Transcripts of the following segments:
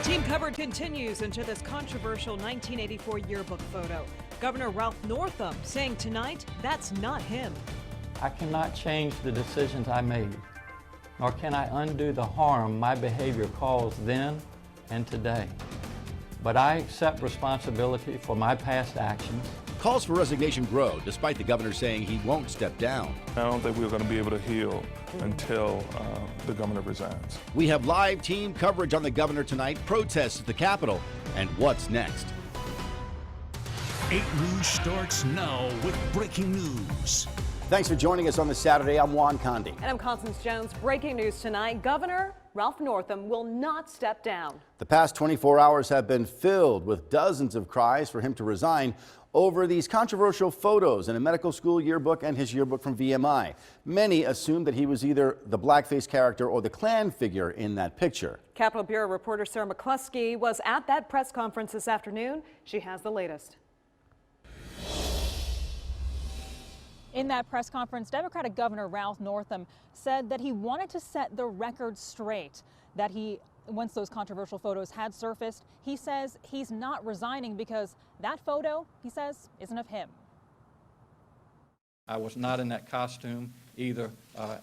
Team coverage continues into this controversial 1984 yearbook photo. Governor Ralph Northam saying tonight that's not him. I cannot change the decisions I made, nor can I undo the harm my behavior caused then and today. But I accept responsibility for my past actions. Calls for resignation grow, despite the governor saying he won't step down. I don't think we're going to be able to heal until the governor resigns. We have live team coverage on the governor tonight, protests at the Capitol, and what's next. 8 News starts now with breaking news. Thanks for joining us on this Saturday. I'm Juan Condi. And I'm Constance Jones. Breaking news tonight, Governor Ralph Northam will not step down. The past 24 hours have been filled with dozens of cries for him to resign over these controversial photos in a medical school yearbook and his yearbook from VMI. Many assumed that he was either the blackface character or the Klan figure in that picture. Capitol Bureau reporter Sarah McCluskey was at that press conference this afternoon. She has the latest. In that press conference, Democratic Governor Ralph Northam said that he wanted to set the record straight, that once those controversial photos had surfaced, he says he's not resigning because that photo, he says, isn't of him. I was not in that costume either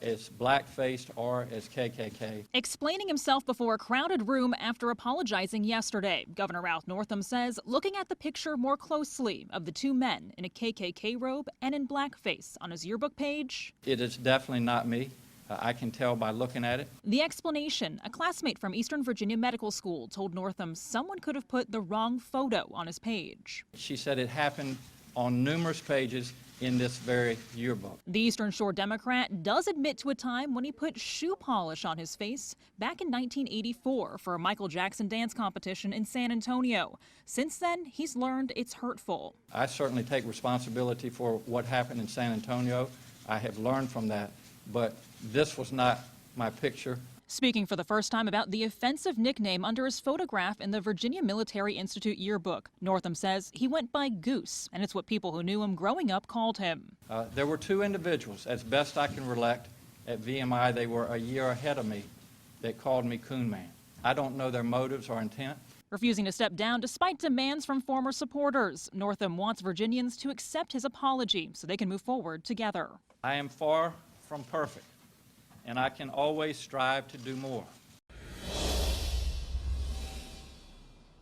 as black-faced or as KKK. Explaining himself before a crowded room after apologizing yesterday, Governor Ralph Northam says looking at the picture more closely of the two men in a KKK robe and in blackface on his yearbook page. It is definitely not me. I can tell by looking at it. The explanation, a classmate from Eastern Virginia Medical School told Northam someone could have put the wrong photo on his page. She said it happened on numerous pages in this very yearbook. The Eastern Shore Democrat does admit to a time when he put shoe polish on his face back in 1984 for a Michael Jackson dance competition in San Antonio. Since then, he's learned it's hurtful. I certainly take responsibility for what happened in San Antonio. I have learned from that, but this was not my picture. Speaking for the first time about the offensive nickname under his photograph in the Virginia Military Institute yearbook, Northam says he went by Goose, and it's what people who knew him growing up called him. There were two individuals, as best I can recollect, at VMI. They were a year ahead of me that called me Coon Man. I don't know their motives or intent. Refusing to step down despite demands from former supporters, Northam wants Virginians to accept his apology so they can move forward together. I am far from perfect, and I can always strive to do more.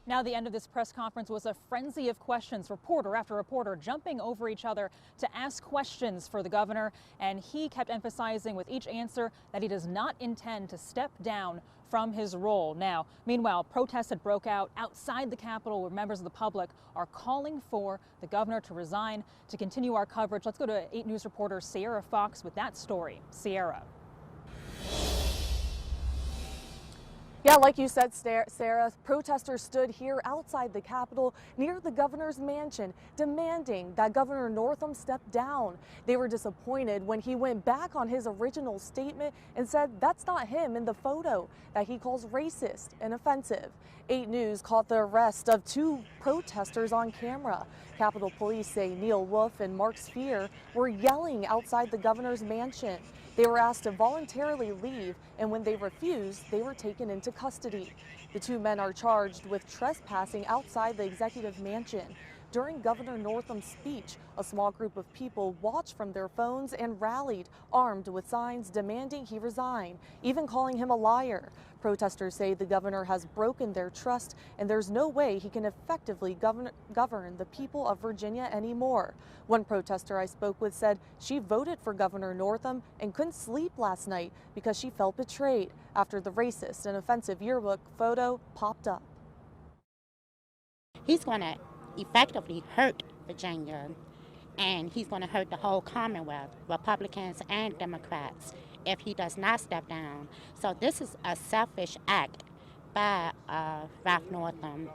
Now, the end of this press conference was a frenzy of questions, reporter after reporter jumping over each other to ask questions for the governor, and he kept emphasizing with each answer that he does not intend to step down from his role. Now, meanwhile, protests had broke out outside the Capitol where members of the public are calling for the governor to resign. To continue our coverage, let's go to 8 News reporter Sierra Fox with that story. Sierra. Yeah, like you said, Sarah, protesters stood here outside the Capitol near the governor's mansion, demanding that Governor Northam step down. They were disappointed when he went back on his original statement and said that's not him in the photo, that he calls racist and offensive. 8 News caught the arrest of 2 protesters on camera. Capitol Police say Neil Wolf and Mark Sphere were yelling outside the governor's mansion. They were asked to voluntarily leave, and when they refused, they were taken into custody. The 2 men are charged with trespassing outside the executive mansion. During Governor Northam's speech, a small group of people watched from their phones and rallied, armed with signs demanding he resign, even calling him a liar. Protesters say the governor has broken their trust, and there's no way he can effectively govern the people of Virginia anymore. One protester I spoke with said she voted for Governor Northam and couldn't sleep last night because she felt betrayed after the racist and offensive yearbook photo popped up. He's going to effectively hurt Virginia, and he's going to hurt the whole Commonwealth, Republicans and Democrats, if he does not step down. So this is a selfish act by Ralph Northam.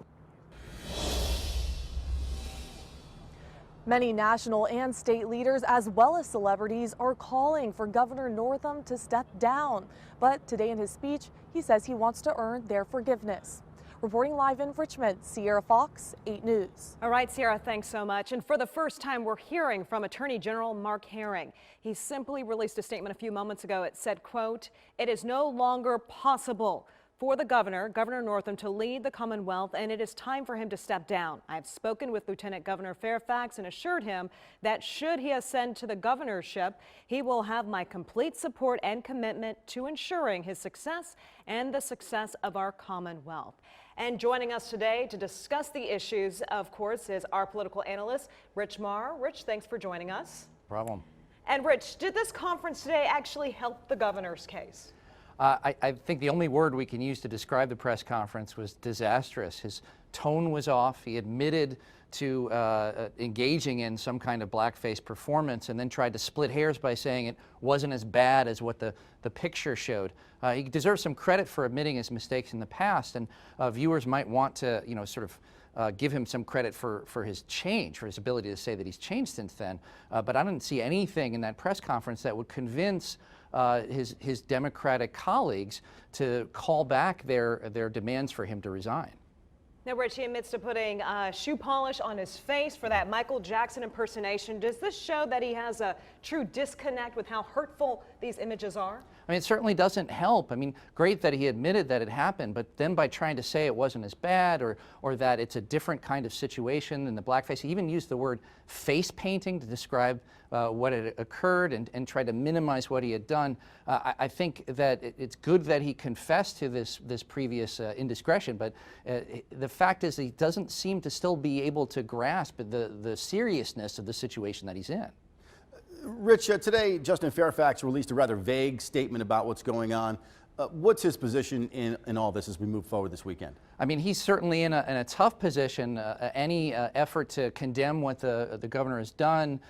Many national and state leaders, as well as celebrities, are calling for Governor Northam to step down. But today in his speech, he says he wants to earn their forgiveness. Reporting live in Richmond, Sierra Fox, 8 News. All right, Sierra, thanks so much. And for the first time, we're hearing from Attorney General Mark Herring. He simply released a statement a few moments ago. It said, quote, "It is no longer possible for the governor, Governor Northam, to lead the Commonwealth, and it is time for him to step down. I have spoken with Lieutenant Governor Fairfax and assured him that should he ascend to the governorship, he will have my complete support and commitment to ensuring his success and the success of our Commonwealth. And joining us today to discuss the issues, of course, is our political analyst, Rich Marr. Rich, thanks for joining us. No problem. And Rich, did this conference today actually help the governor's case? I think the only word we can use to describe the press conference was disastrous. His tone was off. He admitted to engaging in some kind of blackface performance and then tried to split hairs by saying it wasn't as bad as what the picture showed. He deserves some credit for admitting his mistakes in the past, and viewers might want to, sort of give him some credit for his change, for his ability to say that he's changed since then. But I didn't see anything in that press conference that would convince his Democratic colleagues to call back their demands for him to resign. Now, Rich, he admits to putting shoe polish on his face for that Michael Jackson impersonation. Does this show that he has a true disconnect with how hurtful these images are? I mean, it certainly doesn't help. I mean, great that he admitted that it happened, but then by trying to say it wasn't as bad or that it's a different kind of situation than the blackface, he even used the word face painting to describe what had occurred and tried to minimize what he had done. I think that it's good that he confessed to this previous indiscretion, but the fact is he doesn't seem to still be able to grasp the seriousness of the situation that he's in. Rich, today Justin Fairfax released a rather vague statement about what's going on. What's his position in all this as we move forward this weekend? I mean, he's certainly in a tough position. Any effort to condemn what the governor has done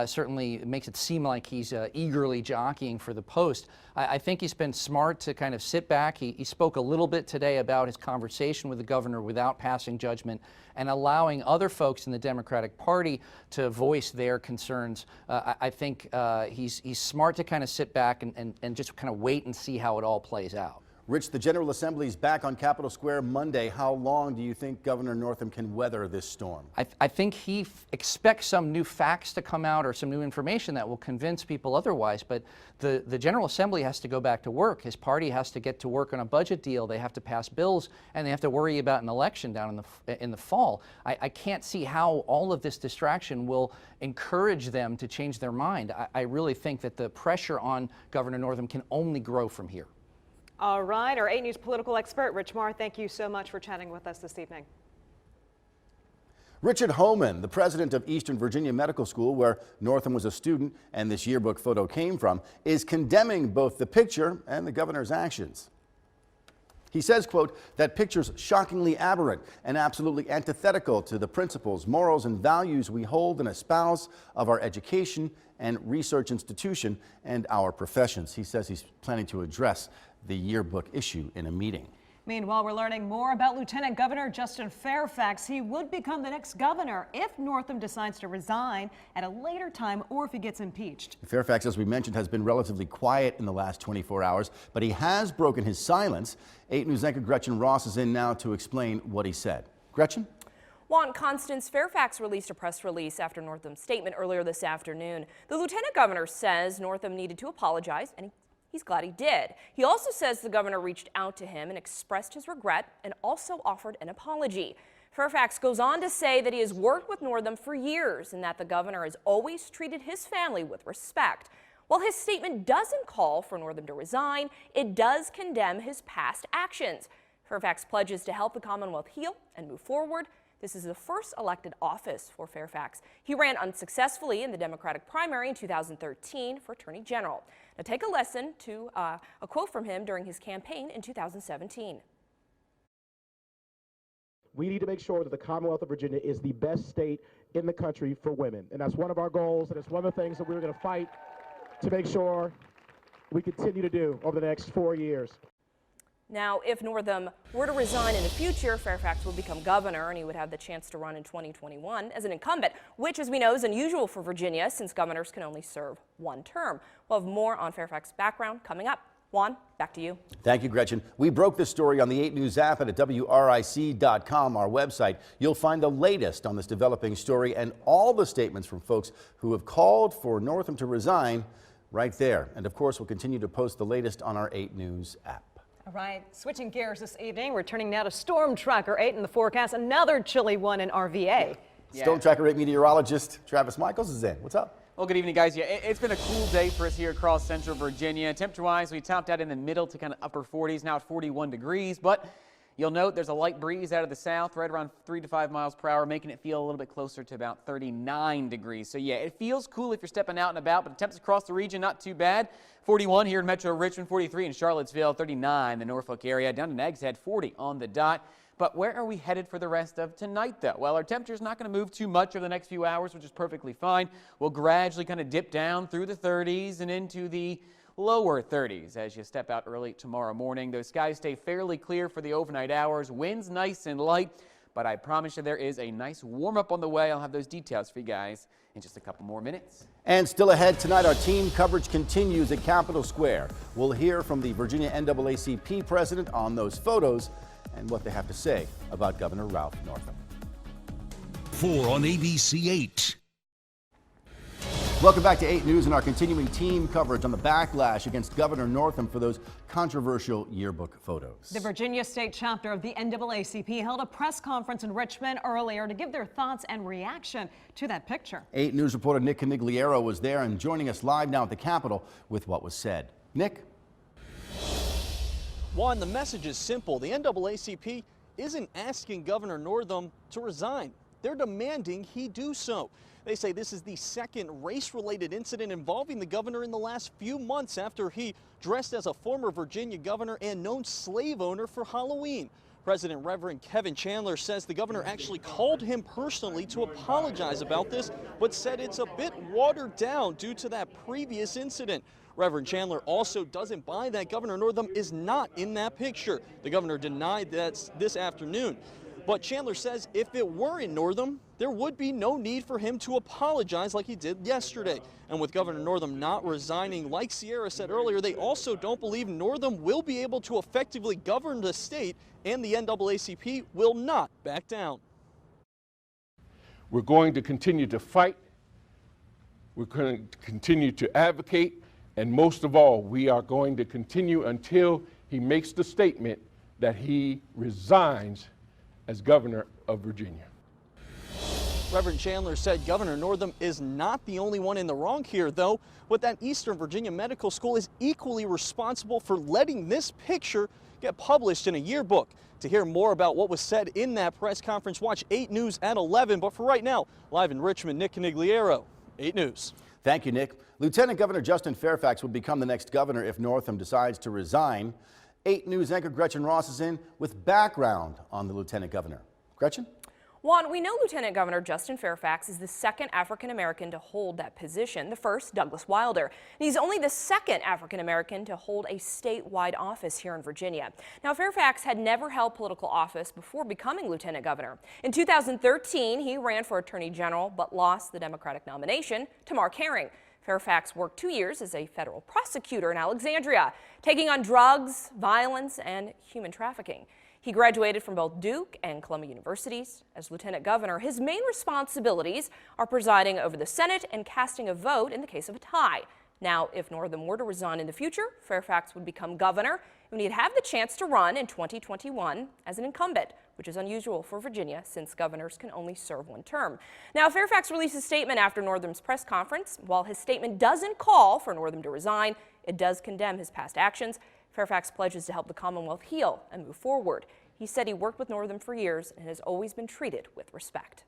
certainly makes it seem like he's eagerly jockeying for the post. I think he's been smart to kind of sit back. He spoke a little bit today about his conversation with the governor without passing judgment and allowing other folks in the Democratic Party to voice their concerns. I think he's smart to kind of sit back and just kind of wait and see how it all plays out. Rich, the General Assembly is back on Capitol Square Monday. How long do you think Governor Northam can weather this storm? I think he expects some new facts to come out or some new information that will convince people otherwise, but the General Assembly has to go back to work. His party has to get to work on a budget deal. They have to pass bills, and they have to worry about an election down in the fall. I can't see how all of this distraction will encourage them to change their mind. I really think that the pressure on Governor Northam can only grow from here. All right, our 8 News political expert, Rich Marr, thank you so much for chatting with us this evening. Richard Homan, the president of Eastern Virginia Medical School, where Northam was a student and this yearbook photo came from, is condemning both the picture and the governor's actions. He says, quote, that picture's shockingly aberrant and absolutely antithetical to the principles, morals, and values we hold and espouse of our education and research institution and our professions. He says he's planning to address the yearbook issue in a meeting. Meanwhile, we're learning more about Lieutenant Governor Justin Fairfax. He would become the next governor if Northam decides to resign at a later time or if he gets impeached. Fairfax, as we mentioned, has been relatively quiet in the last 24 hours, but he has broken his silence. 8 News anchor Gretchen Ross is in now to explain what he said. Gretchen? Juan, Constance, Fairfax released a press release after Northam's statement earlier this afternoon. The lieutenant governor says Northam needed to apologize, and he's glad he did. He also says the governor reached out to him and expressed his regret and also offered an apology. Fairfax goes on to say that he has worked with Northam for years and that the governor has always treated his family with respect. While his statement doesn't call for Northam to resign, it does condemn his past actions. Fairfax pledges to help the Commonwealth heal and move forward. This is the first elected office for Fairfax. He ran unsuccessfully in the Democratic primary in 2013 for Attorney General. Now take a listen to a quote from him during his campaign in 2017. We need to make sure that the Commonwealth of Virginia is the best state in the country for women. And that's one of our goals, and it's one of the things that we're going to fight to make sure we continue to do over the next 4 years. Now, if Northam were to resign in the future, Fairfax would become governor and he would have the chance to run in 2021 as an incumbent, which, as we know, is unusual for Virginia since governors can only serve one term. We'll have more on Fairfax's background coming up. Juan, back to you. Thank you, Gretchen. We broke this story on the 8 News app and at WRIC.com, our website. You'll find the latest on this developing story and all the statements from folks who have called for Northam to resign right there. And of course, we'll continue to post the latest on our 8 News app. All right, switching gears this evening, we're turning now to Storm Tracker 8 in the forecast, another chilly one in RVA. Storm Tracker 8 meteorologist Travis Michaels is in. What's up? Well, good evening, guys. Yeah, it's been a cool day for us here across central Virginia. Temperature-wise, we topped out in the middle to kind of upper 40s, now at 41 degrees. But you'll note there's a light breeze out of the south, right around 3 to 5 miles per hour, making it feel a little bit closer to about 39 degrees. So, yeah, it feels cool if you're stepping out and about, but the temps across the region, not too bad. 41 here in Metro Richmond, 43 in Charlottesville, 39 in the Norfolk area, down to Nags Head, 40 on the dot. But where are we headed for the rest of tonight, though? Well, our temperature's not going to move too much over the next few hours, which is perfectly fine. We'll gradually kind of dip down through the 30s and into the lower 30s as you step out early tomorrow morning. Those skies stay fairly clear for the overnight hours. Winds nice and light, but I promise you there is a nice warm-up on the way. I'll have those details for you guys in just a couple more minutes. And still ahead tonight, our team coverage continues at Capitol Square. We'll hear from the Virginia NAACP president on those photos and what they have to say about Governor Ralph Northam. 4 on ABC 8. Welcome back to 8 News and our continuing team coverage on the backlash against Governor Northam for those controversial yearbook photos. The Virginia State chapter of the NAACP held a press conference in Richmond earlier to give their thoughts and reaction to that picture. 8 News reporter Nick Canigliaro was there and joining us live now at the Capitol with what was said. Nick? Juan, the message is simple. The NAACP isn't asking Governor Northam to resign. They're demanding he do so. They say this is the second race-related incident involving the governor in the last few months after he dressed as a former Virginia governor and known slave owner for Halloween. President Reverend Kevin Chandler says the governor actually called him personally to apologize about this, but said it's a bit watered down due to that previous incident. Reverend Chandler also doesn't buy that Governor Northam is not in that picture. The governor denied that this afternoon. But Chandler says if it were in Northam, there would be no need for him to apologize like he did yesterday. And with Governor Northam not resigning, like Sierra said earlier, they also don't believe Northam will be able to effectively govern the state, and the NAACP will not back down. We're going to continue to fight. We're going to continue to advocate. And most of all, we are going to continue until he makes the statement that he resigns as governor of Virginia. Reverend Chandler said Governor Northam is not the only one in the wrong here, though, but that Eastern Virginia Medical School is equally responsible for letting this picture get published in a yearbook. To hear more about what was said in that press conference, watch 8 News at 11. But for right now, live in Richmond, Nick Canigliaro, 8 News. Thank you, Nick. Lieutenant Governor Justin Fairfax would become the next governor if Northam decides to resign. 8 News anchor Gretchen Ross is in with background on the lieutenant governor. Gretchen? Juan, we know Lieutenant Governor Justin Fairfax is the second African-American to hold that position, the first Douglas Wilder. And he's only the second African-American to hold a statewide office here in Virginia. Now, Fairfax had never held political office before becoming lieutenant governor. In 2013, he ran for attorney general but lost the Democratic nomination to Mark Herring. Fairfax worked 2 years as a federal prosecutor in Alexandria, taking on drugs, violence, and human trafficking. He graduated from both Duke and Columbia universities. As lieutenant governor, his main responsibilities are presiding over the Senate and casting a vote in the case of a tie. Now, if Northam were to resign in the future, Fairfax would become governor, and he'd have the chance to run in 2021 as an incumbent, which is unusual for Virginia since governors can only serve one term. Now, Fairfax released a statement after Northam's press conference. While his statement doesn't call for Northam to resign, it does condemn his past actions. Fairfax pledges to help the Commonwealth heal and move forward. He said he worked with Northam for years and has always been treated with respect.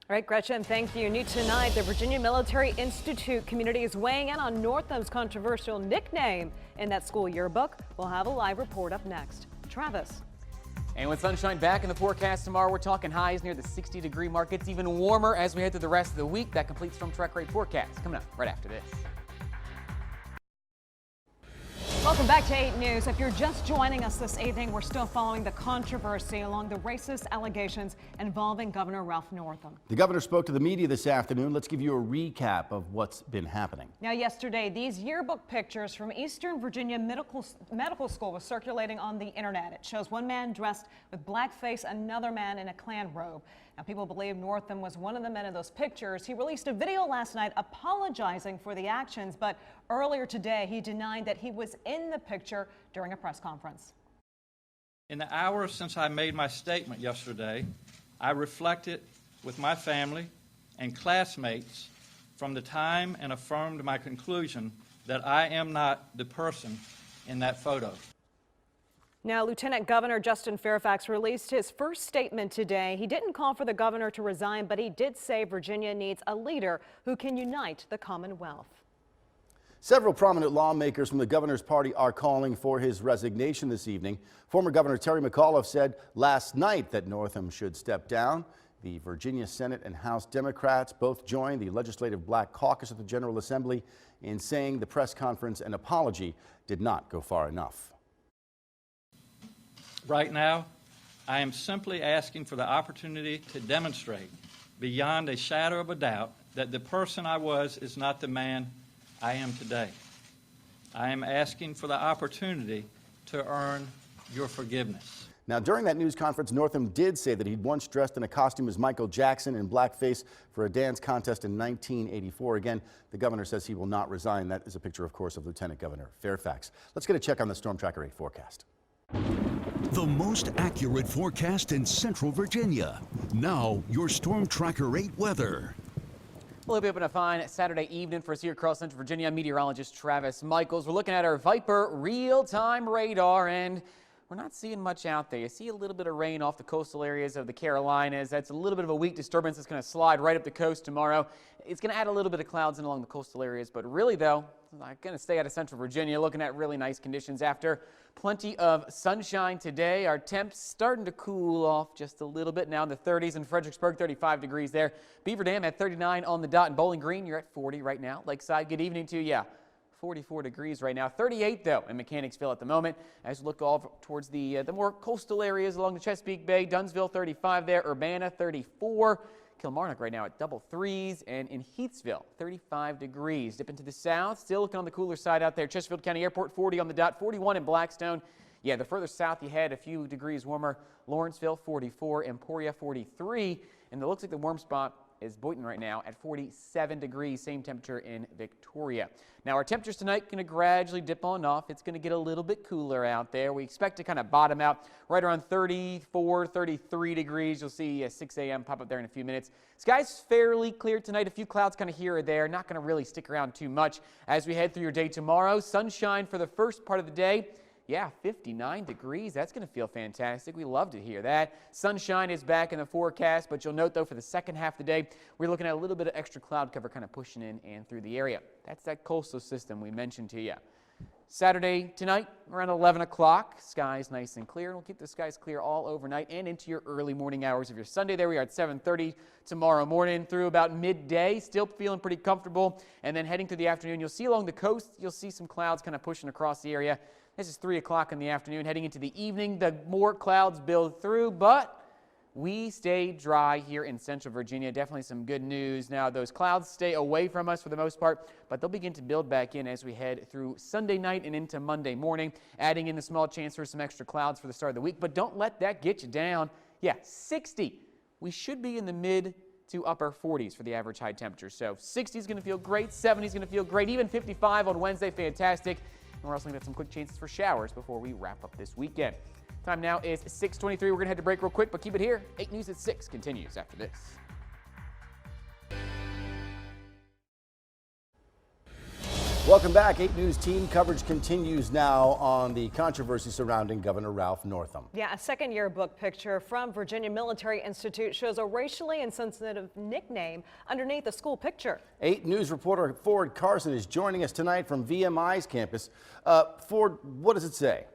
All right, Gretchen, thank you. New tonight, the Virginia Military Institute community is weighing in on Northam's controversial nickname in that school yearbook. We'll have a live report up next. Travis. And with sunshine back in the forecast tomorrow, we're talking highs near the 60-degree mark. It's even warmer as we head through the rest of the week. That completes Storm Tracker 8 forecast coming up right after this. Welcome back to 8 News. If you're just joining us this evening, we're still following the controversy along the racist allegations involving Governor Ralph Northam. The governor spoke to the media this afternoon. Let's give you a recap of what's been happening. Now, yesterday, these yearbook pictures from Eastern Virginia Medical School was circulating on the internet. It shows one man dressed with blackface, another man in a Klan robe. Now, people believe Northam was one of the men in those pictures. He released a video last night apologizing for the actions, but Earlier today, he denied that he was in the picture during a press conference. In the hours since I made my statement yesterday, I reflected with my family and classmates from the time and affirmed my conclusion that I am not the person in that photo. Now, Lieutenant Governor Justin Fairfax released his first statement today. He didn't call for the governor to resign, but he did say Virginia needs a leader who can unite the Commonwealth. Several prominent lawmakers from the governor's party are calling for his resignation this evening. Former Governor Terry McAuliffe said last night that Northam should step down. The Virginia Senate and House Democrats both joined the Legislative Black Caucus at the General Assembly in saying the press conference and apology did not go far enough. Right now, I am simply asking for the opportunity to demonstrate beyond a shadow of a doubt that the person I was is not the man I am today. I am asking for the opportunity to earn your forgiveness. Now, during that news conference, Northam did say that he'd once dressed in a costume as Michael Jackson in blackface for a dance contest in 1984. Again, the governor says he will not resign. That is a picture, of course, of Lieutenant Governor Fairfax. Let's get a check on the Storm Tracker 8 forecast. The most accurate forecast in Central Virginia. Now, your Storm Tracker 8 weather. We'll be open a fine Saturday evening for us here across Central Virginia. Meteorologist Travis Michaels. We're looking at our Viper real-time radar, and we're not seeing much out there. You see a little bit of rain off the coastal areas of the Carolinas. That's a little bit of a weak disturbance that's going to slide right up the coast tomorrow. It's going to add a little bit of clouds in along the coastal areas, but really, though, I'm going to stay out of Central Virginia, looking at really nice conditions after plenty of sunshine today. Our temps starting to cool off just a little bit now in the 30s in Fredericksburg, 35 degrees there. Beaver Dam at 39 on the dot. In Bowling Green, you're at 40 right now. Lakeside, good evening to you. 44 degrees right now. 38, though, in Mechanicsville at the moment. As we look all towards the more coastal areas along the Chesapeake Bay, Dunsville, 35 there. Urbana, 34. Kilmarnock right now at double threes, and in Heathsville, 35 degrees. Dip into the south, still looking on the cooler side out there. Chesterfield County Airport, 40 on the dot, 41 in Blackstone. Yeah, the further south you head, a few degrees warmer. Lawrenceville, 44, Emporia, 43, and it looks like the warm spot is Boynton right now at 47 degrees, same temperature in Victoria. Now our temperatures tonight going to gradually dip on off. It's going to get a little bit cooler out there. We expect to kind of bottom out right around 34, 33 degrees. You'll see 6 a.m. pop up there in a few minutes. Sky's fairly clear tonight. A few clouds kind of here or there. Not going to really stick around too much as we head through your day tomorrow. Sunshine for the first part of the day. Yeah, 59 degrees. That's going to feel fantastic. We love to hear that. Sunshine is back in the forecast, but you'll note, though, for the second half of the day, we're looking at a little bit of extra cloud cover kind of pushing in and through the area. That's that coastal system we mentioned to you. Saturday tonight, around 11 o'clock, skies nice and clear. We'll keep the skies clear all overnight and into your early morning hours of your Sunday. There we are at 7:30 tomorrow morning through about midday. Still feeling pretty comfortable. And then heading through the afternoon, you'll see along the coast, you'll see some clouds kind of pushing across the area. This is 3 o'clock in the afternoon. Heading into the evening, the more clouds build through, but we stay dry here in Central Virginia. Definitely some good news. Now, those clouds stay away from us for the most part, but they'll begin to build back in as we head through Sunday night and into Monday morning, adding in the small chance for some extra clouds for the start of the week. But don't let that get you down. Yeah, 60. We should be in the mid to upper 40s for the average high temperature. So 60 is going to feel great, 70 is going to feel great, even 55 on Wednesday, fantastic. And we're also looking at some quick chances for showers before we wrap up this weekend. Time now is 6:23. We're going to head to break real quick, but keep it here. 8 News at 6 continues after this. Welcome back. 8 News team coverage continues now on the controversy surrounding Governor Ralph Northam. Yeah, a second yearbook picture from Virginia Military Institute shows a racially insensitive nickname underneath the school picture. 8 News reporter Ford Carson is joining us tonight from VMI's campus. Ford, what does it say?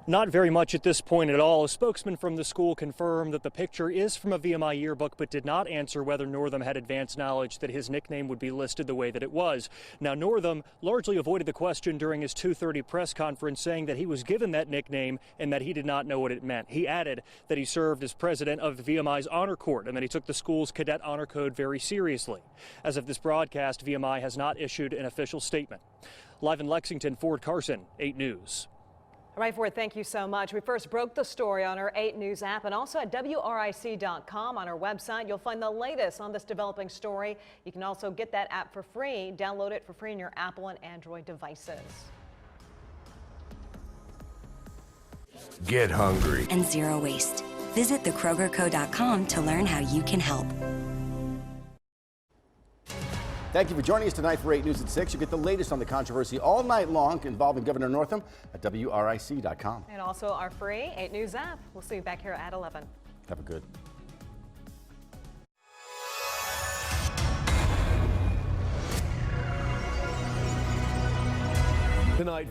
Not very much at this point at all. A spokesman from the school confirmed that the picture is from a VMI yearbook, but did not answer whether Northam had advance knowledge that his nickname would be listed the way that it was. Now, Northam largely avoided the question during his 2:30 press conference, saying that he was given that nickname and that he did not know what it meant. He added that he served as president of the VMI's Honor Court and that he took the school's Cadet Honor Code very seriously. As of this broadcast, VMI has not issued an official statement. Live in Lexington, Ford Carson, 8 News. All right, Ford, thank you so much. We first broke the story on our 8 News app and also at WRIC.com on our website. You'll find the latest on this developing story. You can also get that app for free. Download it for free on your Apple and Android devices. Get hungry. And zero waste. Visit thekrogerco.com to learn how you can help. Thank you for joining us tonight for 8 News at 6. You get the latest on the controversy all night long involving Governor Northam at WRIC.com. And also our free 8 News app. We'll see you back here at 11. Have a good. Tonight.